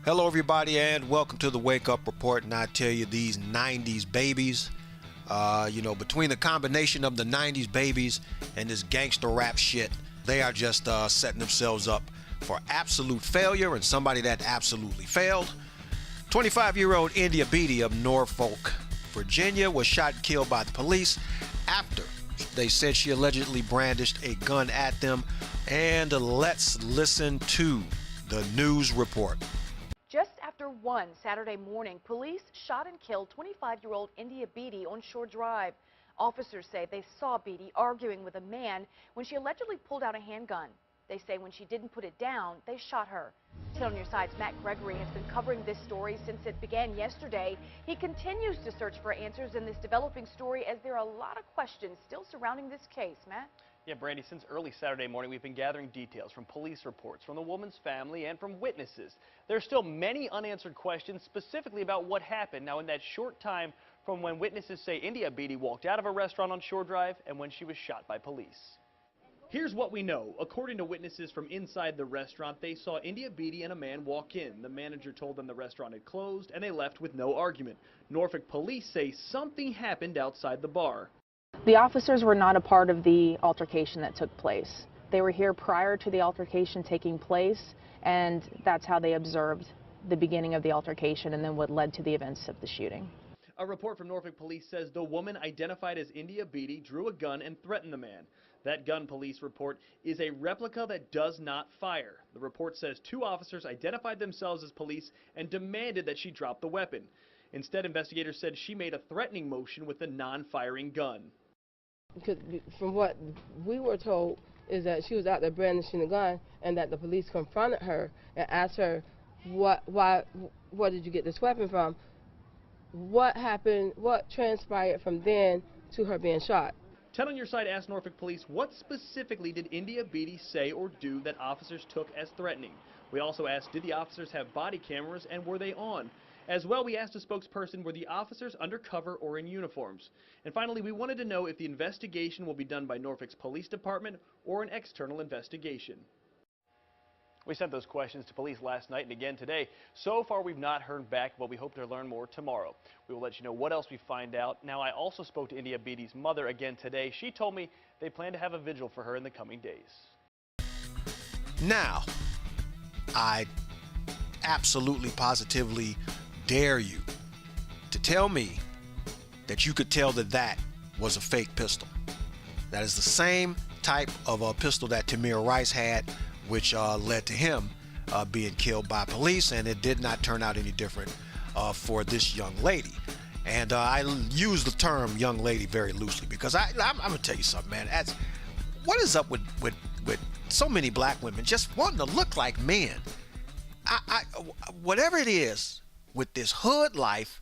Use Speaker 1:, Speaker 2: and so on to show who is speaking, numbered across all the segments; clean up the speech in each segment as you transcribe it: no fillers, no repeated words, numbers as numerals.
Speaker 1: Hello everybody and welcome to the Wake Up Report. And I tell you, these 90s babies, between the combination of the 90s babies and this gangster rap shit, they are just setting themselves up for absolute failure, and somebody that absolutely failed. 25-year-old India Beatty of Norfolk, Virginia was shot and killed by the police after they said she allegedly brandished a gun at them. And let's listen to the news report.
Speaker 2: Just after 1 Saturday morning, police shot and killed 25-year-old India Beatty on Shore Drive. Officers say they saw Beatty arguing with a man when she allegedly pulled out a handgun. They say when she didn't put it down, they shot her. 10 on Your Side's Matt Gregory has been covering this story since it began yesterday. He continues to search for answers in this developing story as there are a lot of questions still surrounding this case. Matt?
Speaker 3: Yeah, Brandy, since early Saturday morning, we've been gathering details from police reports, from the woman's family, and from witnesses. There are still many unanswered questions specifically about what happened. Now, in that short time from when witnesses say India Beatty walked out of a restaurant on Shore Drive and when she was shot by police. Here's what we know. According to witnesses from inside the restaurant, they saw India Beatty and a man walk in. The manager told them the restaurant had closed, and they left with no argument. Norfolk police say something happened outside the bar.
Speaker 4: The officers were not a part of the altercation that took place. They were here prior to the altercation taking place, and that's how they observed the beginning of the altercation and then what led to the events of the shooting.
Speaker 3: A report from Norfolk police says the woman identified as India Beatty drew a gun and threatened the man. That gun, police report, is a replica that does not fire. The report says 2 officers identified themselves as police and demanded that she drop the weapon. Instead, investigators said she made a threatening motion with the non-firing gun.
Speaker 5: Because from what we were told is that she was out there brandishing the gun and that the police confronted her and asked her, where did you get this weapon from? What happened, what transpired from then to her being shot?
Speaker 3: 10 on Your Side asked Norfolk police what specifically did India Beatty say or do that officers took as threatening. We also asked, did the officers have body cameras and were they on? As well, we asked a spokesperson, were the officers undercover or in uniforms? And finally, we wanted to know if the investigation will be done by Norfolk's police department or an external investigation. We sent those questions to police last night and again today. So far, we've not heard back, but we hope to learn more tomorrow. We will let you know what else we find out. Now, I also spoke to India Beatty's mother again today. She told me they plan to have a vigil for her in the coming days.
Speaker 1: Now, I absolutely, positively dare you to tell me that you could tell that that was a fake pistol. That is the same type of a pistol that Tamir Rice had, which led to him being killed by police, and it did not turn out any different for this young lady. And I use the term young lady very loosely because I'm gonna tell you something, man. What is up with so many black women just wanting to look like men? Whatever it is with this hood life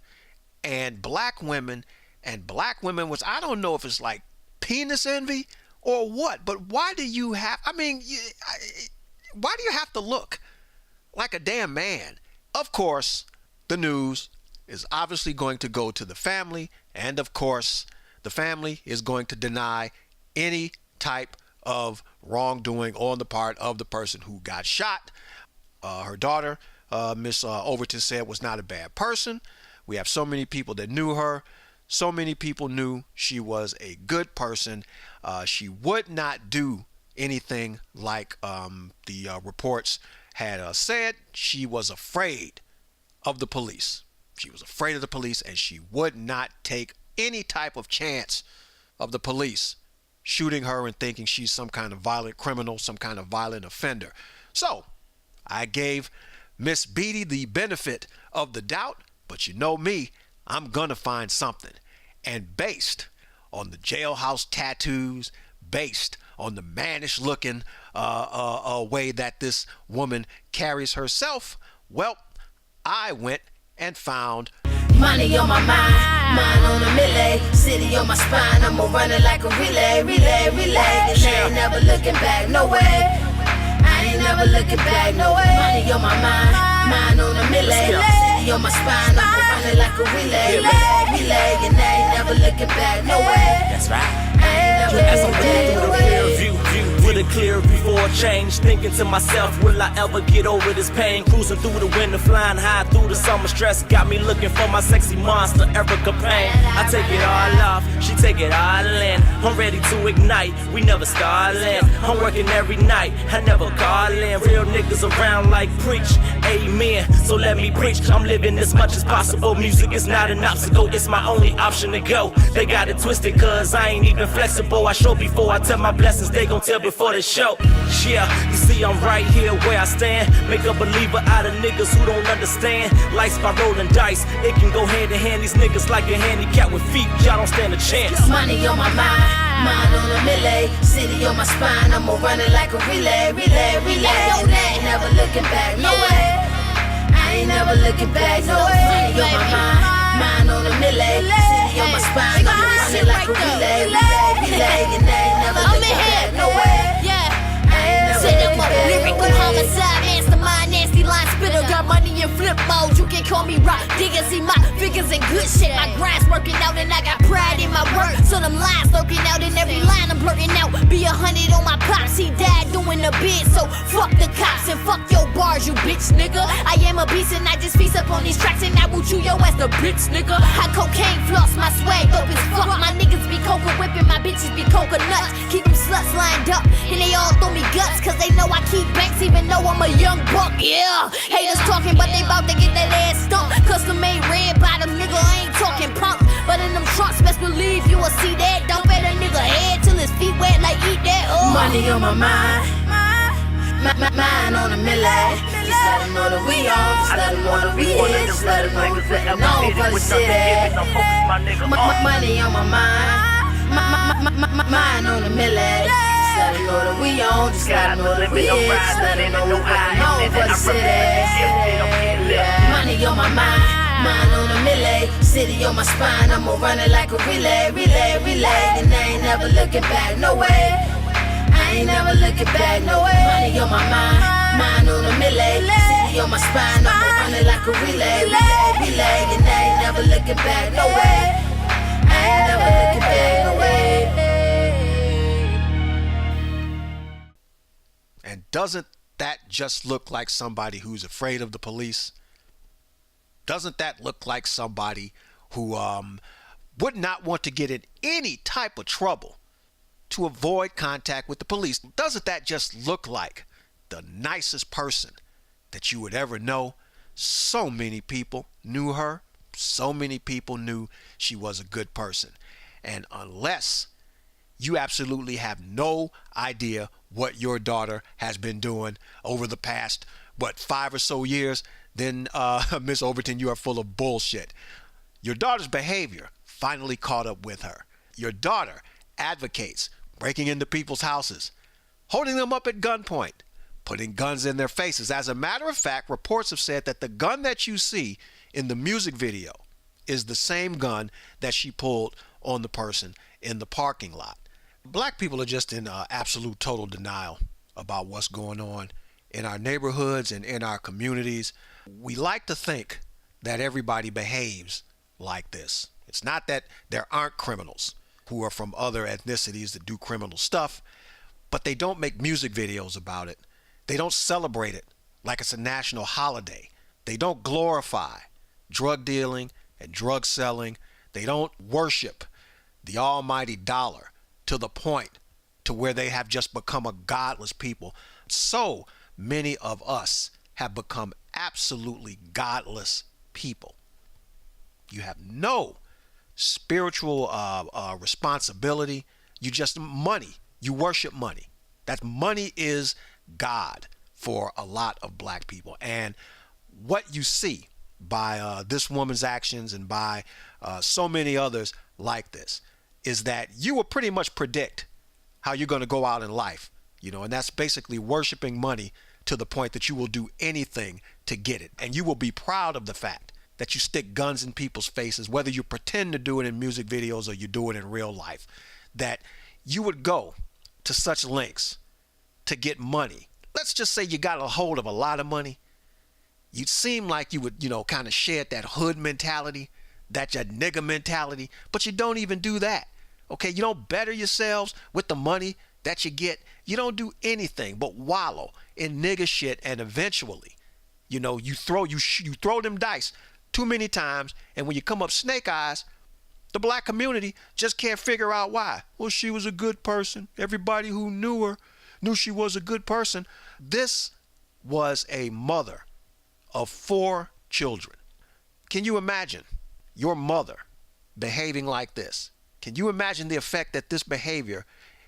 Speaker 1: and black women, which I don't know if it's like penis envy or what, but why do you have, why do you have to look like a damn man? Of course, the news is obviously going to go to the family, and of course, the family is going to deny any type of wrongdoing on the part of the person who got shot. Her daughter, Miss Overton, said was not a bad person. We have so many people that knew her. So many people knew she was a good person. She would not do anything like the reports had said. She was afraid of the police. She was afraid of the police, and she would not take any type of chance of the police shooting her and thinking she's some kind of violent criminal, some kind of violent offender. So I gave Miss Beatty the benefit of the doubt, but you know me, I'm gonna find something. And based on the jailhouse tattoos, based on the mannish looking way that this woman carries herself, well, I went and found
Speaker 6: money on my mind on a milli, city on my spine, I'ma run it like a relay, and I ain't never looking back, no way, I ain't never looking back, no way, money on my mind on a milli, city on my spine, I'ma run it like a relay, and I ain't never looking back, no way,
Speaker 7: that's right,
Speaker 6: I ain't never looking back, no way.
Speaker 7: with a clear before change. Thinking to myself, will I ever get over this pain? Cruising through the winter, flying high through the summer stress. Got me looking for my sexy monster, Erica Payne. I take it all off, she take it all in. I'm ready to ignite, we never stalling. I'm working every night, I never call in. Real niggas around like preach, amen. So let me preach, I'm living as much as possible. Music is not an obstacle, it's my only option to go. They got it twisted cause I ain't even flexible. I show before I tell my blessings, they gon' tell before the show. Yeah, you see I'm right here where I stand. Make a believer out of niggas who don't understand. Life's by rolling dice, it can go hand in hand. These niggas like a handicap with feet, y'all don't stand a chance.
Speaker 6: Money on my mind on a milli. City on my spine, I'ma run it like a relay. And I ain't never looking back, no way. I ain't never looking back, no way. Money on my mind on a milli. City on my spine, I'ma run it like a relay. And I ain't never looking back, no way.
Speaker 8: Said I'm a lyrical homicide, mastermind, nasty line spitter. Got money in flip mode, you can call me rock digger. See my figures in good shit. My grind's working out and I got pride in my work. So them lines lurking out in every line I'm blurting out. Be 100 on my pops, he died doing the bid. So fuck the cops and fuck your bars, you bitch nigga. I am a beast and I just feast up on these tracks and I will chew your ass the bitch nigga. High cocaine floss, my swag dope as fuck. My niggas be coca whipping, my bitches be coconuts. Keep them sluts lined up and they all throw me guts. Cause they know I keep banks even though I'm a young buck, yeah. Haters talking but they bout to get that ass stumped. Custom made red bottom, nigga, I ain't talking pump. But in them trunks, best believe you will see that. Don't bet a nigga head till his feet wet like eat that.
Speaker 6: Money on my mind, mind on a milli. Just let them know that we on, just let them know that we here. Just let them know we're putting on for the city. Money on my mind on a milli. Just let them know that we on, just let them know that we here. Just let them know we're putting on for the city. Money on my mind on a milli. City on my spine, I'ma run it like a relay. And I ain't never looking back, no way. I ain't never looking back, no way. Money on my mind on a milli. City on my spine, I'ma run it like a relay. And I ain't never looking back, no way. I ain't never looking back, no way.
Speaker 1: And doesn't that just look like somebody who's afraid of the police? Doesn't that look like somebody who would not want to get in any type of trouble to avoid contact with the police? Doesn't that just look like the nicest person that you would ever know? So many people knew her. So many people knew she was a good person. And unless you absolutely have no idea what your daughter has been doing over the past, 5 or so years, then Miss Overton, you are full of bullshit. Your daughter's behavior finally caught up with her. Your daughter advocates breaking into people's houses, holding them up at gunpoint, putting guns in their faces. As a matter of fact, reports have said that the gun that you see in the music video is the same gun that she pulled on the person in the parking lot. Black people are just in absolute total denial about what's going on in our neighborhoods and in our communities. We like to think that everybody behaves like this. It's not that there aren't criminals who are from other ethnicities that do criminal stuff, but they don't make music videos about it. They don't celebrate it like it's a national holiday. They don't glorify drug dealing and drug selling. They don't worship the almighty dollar to the point to where they have just become a godless people. So many of us have become absolutely godless people. You have no spiritual responsibility. You just money. You worship money. That money is God for a lot of black people. And what you see by this woman's actions and by so many others like this is that you will pretty much predict how you're going to go out in life, and that's basically worshiping money to the point that you will do anything to get it. And you will be proud of the fact that you stick guns in people's faces, whether you pretend to do it in music videos or you do it in real life, that you would go to such lengths to get money. Let's just say you got a hold of a lot of money. You'd seem like you would, kind of shed that hood mentality, that nigga mentality, but you don't even do that. Okay, you don't better yourselves with the money that you get, you don't do anything but wallow in nigger shit, and eventually, you know, you throw them dice too many times, and when you come up snake eyes, the black community just can't figure out why. Well, she was a good person. Everybody who knew her knew she was a good person. This was a mother of 4 children. Can you imagine your mother behaving like this? Can you imagine the effect that this behavior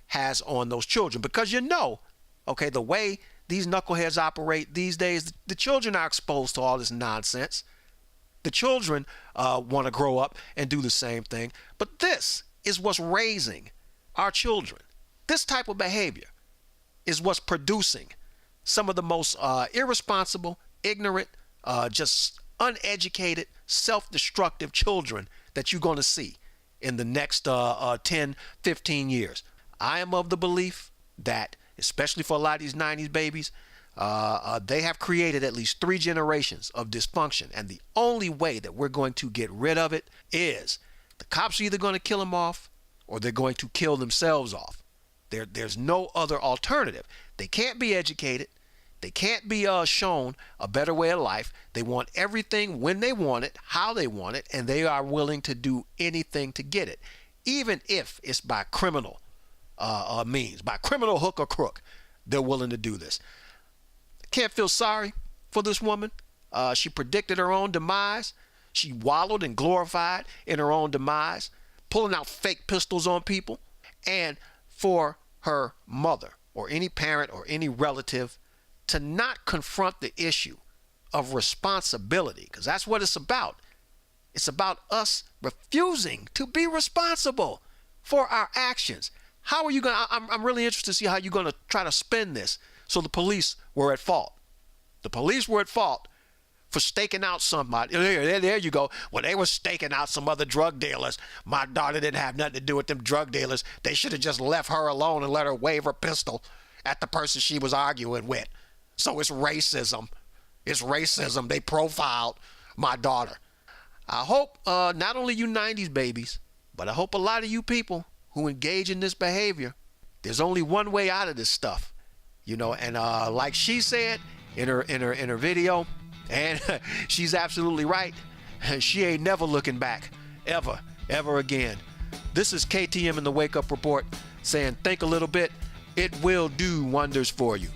Speaker 1: has on those children? Because you know, okay, the way these knuckleheads operate these days, the children are exposed to all this nonsense. The children want to grow up and do the same thing. But this is what's raising our children. This type of behavior is what's producing some of the most irresponsible, ignorant, just uneducated, self-destructive children that you're going to see in the next 10, 15 years. I am of the belief that, especially for a lot of these 90s babies, they have created at least 3 generations of dysfunction. And the only way that we're going to get rid of it is the cops are either going to kill them off or they're going to kill themselves off. There's no other alternative. They can't be educated. They can't be shown a better way of life. They want everything when they want it, how they want it, and they are willing to do anything to get it, even if it's by criminal means, by criminal hook or crook. They're willing to do this. Can't feel sorry for this woman. She predicted her own demise. She wallowed and glorified in her own demise, pulling out fake pistols on people. And for her mother or any parent or any relative to not confront the issue of responsibility, because that's what it's about. It's about us refusing to be responsible for our actions. How are you going to, I'm really interested to see how you're going to try to spin this. So the police were at fault. The police were at fault for staking out somebody. There you go. Well, they were staking out some other drug dealers. My daughter didn't have nothing to do with them drug dealers. They should have just left her alone and let her wave her pistol at the person she was arguing with. So it's racism. It's racism. They profiled my daughter. I hope not only you 90s babies, but I hope a lot of you people who engage in this behavior, there's only one way out of this stuff. You know, and like she said in her video, and she's absolutely right, she ain't never looking back, ever again. This is KTM in the Wake Up Report saying think a little bit. It will do wonders for you.